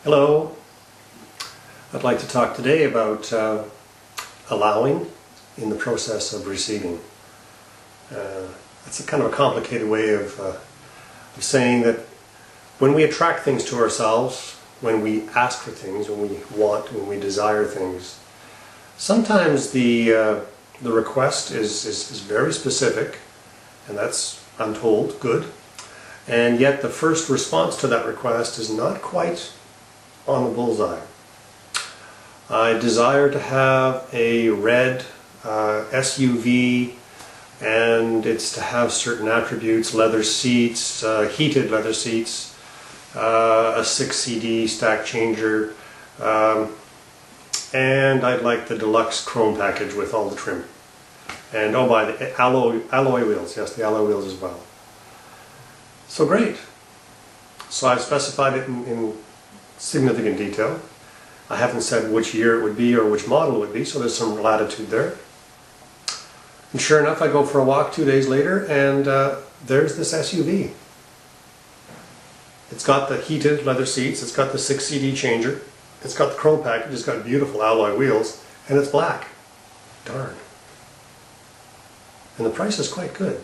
Hello. I'd like to talk today about allowing in the process of receiving. That's a kind of a complicated way of saying that when we attract things to ourselves, when we ask for things, when we want, when we desire things, sometimes the request is very specific, and that's, I'm told, good, and yet the first response to that request is not quite on the bullseye. I desire to have a red SUV, and it's to have certain attributes: leather seats, heated leather seats, a 6 CD stack changer, and I'd like the deluxe chrome package with all the trim. And oh, by the alloy wheels, yes, the alloy wheels as well. So great. So I've specified it in significant detail. I haven't said which year it would be or which model it would be, so there's some latitude there. And sure enough, I go for a walk 2 days later, and there's this SUV. It's got the heated leather seats, it's got the 6 CD changer, it's got the chrome package, it's got beautiful alloy wheels, and it's black. Darn. And the price is quite good.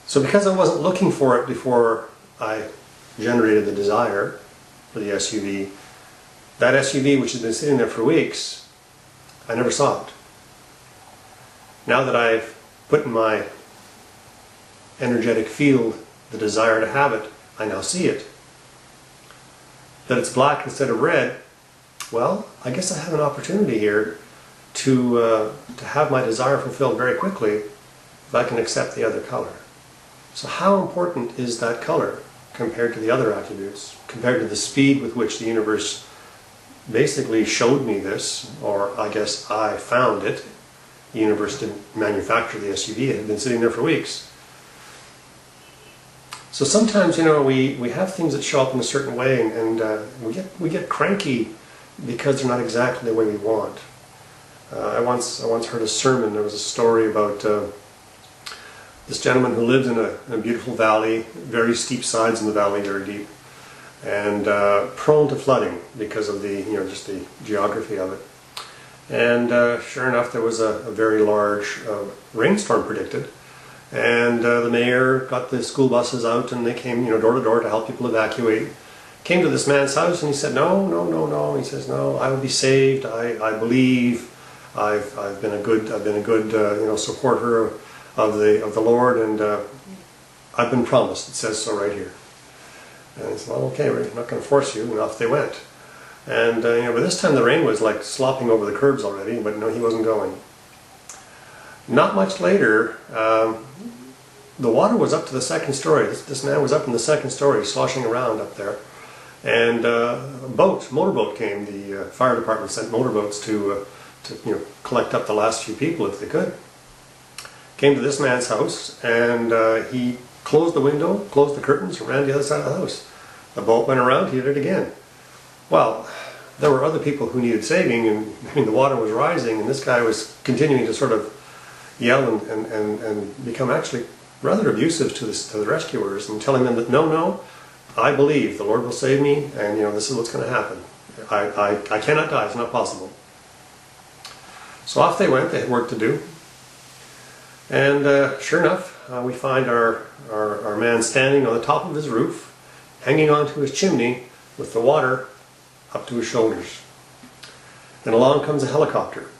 So because I wasn't looking for it before I generated the desire for the SUV, that SUV, which has been sitting there for weeks, I never saw it. Now that I've put in my energetic field the desire to have it, I now see it. That it's black instead of red, well, I guess I have an opportunity here to have my desire fulfilled very quickly if I can accept the other color. So how important is that color compared to the other attributes, compared to the speed with which the universe basically showed me this, or I guess I found it. The universe didn't manufacture the SUV, it had been sitting there for weeks. So sometimes, we have things that show up in a certain way, and we get cranky because they're not exactly the way we want. I once heard a sermon. There was a story about this gentleman who lived in a beautiful valley, very steep sides in the valley, very deep, and prone to flooding because of the just the geography of it. And sure enough, there was a very large rainstorm predicted, and the mayor got the school buses out, and they came door to door to help people evacuate. Came to this man's house, and he said, no. He says, no, I will be saved. I believe. I've been a good supporter of the Lord, and I've been promised. It says so right here. And he said, well, okay, we're not going to force you. And off they went. And by this time the rain was like slopping over the curbs already, but no, he wasn't going. Not much later, the water was up to the second story. This man was up in the second story, sloshing around up there. And a motorboat came. The fire department sent motorboats to collect up the last few people if they could. Came to this man's house, and he closed the window, closed the curtains, and ran to the other side of the house. The boat went around, he did it again. Well, there were other people who needed saving, and the water was rising, and this guy was continuing to sort of yell and become actually rather abusive to the rescuers, and telling them that no, I believe the Lord will save me, and this is what's going to happen. I cannot die, it's not possible. So off they went, they had work to do. And sure enough, we find our man standing on the top of his roof, hanging onto his chimney with the water up to his shoulders. And along comes a helicopter.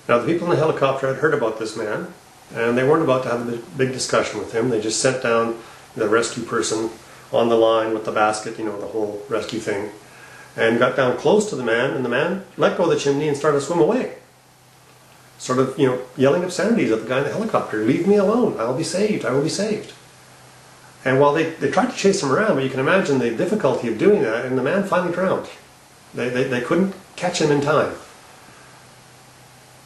Now the people in the helicopter had heard about this man, and they weren't about to have a big discussion with him. They just sent down the rescue person on the line with the basket, the whole rescue thing, and got down close to the man, and the man let go of the chimney and started to swim away. Sort of, yelling obscenities at the guy in the helicopter. Leave me alone. I will be saved. I will be saved. And while they tried to chase him around, but you can imagine the difficulty of doing that, and the man finally drowned. They couldn't catch him in time.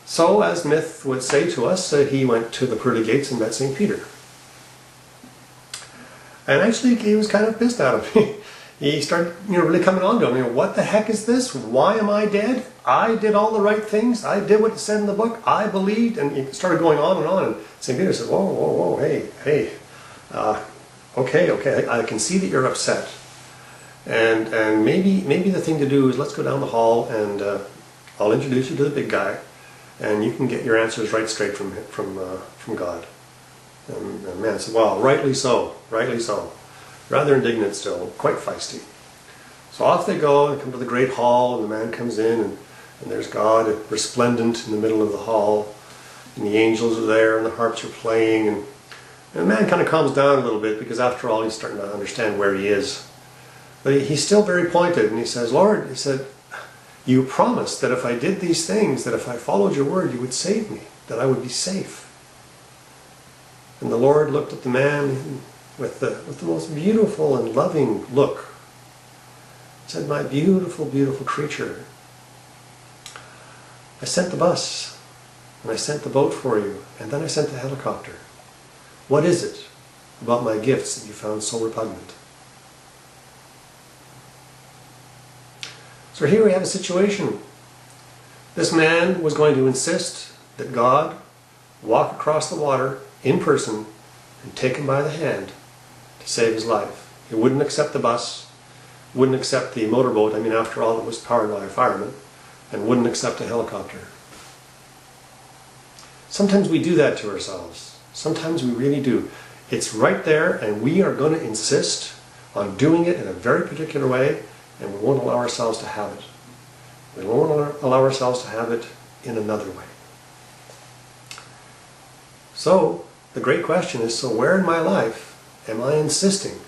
So, as myth would say to us, he went to the pearly gates and met St. Peter. And actually, he was kind of pissed at him. He started, really coming on to him. What the heck is this? Why am I dead? I did all the right things. I did what it said in the book. I believed. And he started going on. And St. Peter said, whoa, hey. Okay, I can see that you're upset. And maybe the thing to do is let's go down the hall and I'll introduce you to the big guy, and you can get your answers right straight from God. And the man said, well, rightly so, rightly so. Rather indignant still, quite feisty. So off they go and come to the great hall, and the man comes in, and there's God resplendent in the middle of the hall, and the angels are there, and the harps are playing, and the man kind of calms down a little bit, because after all he's starting to understand where he is. But he's still very pointed, and he says, Lord, he said, you promised that if I did these things, that if I followed your word, you would save me, that I would be safe. And the Lord looked at the man with the most beautiful and loving look. He said, my beautiful, beautiful creature, I sent the bus, and I sent the boat for you, and then I sent the helicopter. What is it about my gifts that you found so repugnant? So here we have a situation. This man was going to insist that God walk across the water in person and take him by the hand to save his life. He wouldn't accept the bus, wouldn't accept the motorboat, I mean after all it was powered by a fireman, and wouldn't accept a helicopter. Sometimes we do that to ourselves. Sometimes we really do. It's right there, and we are going to insist on doing it in a very particular way, and we won't allow ourselves to have it. We won't allow ourselves to have it in another way. So, the great question is, so where in my life am I insisting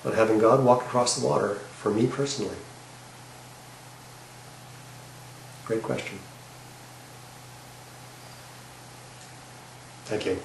on having God walk across the water for me personally? Great question. Thank you.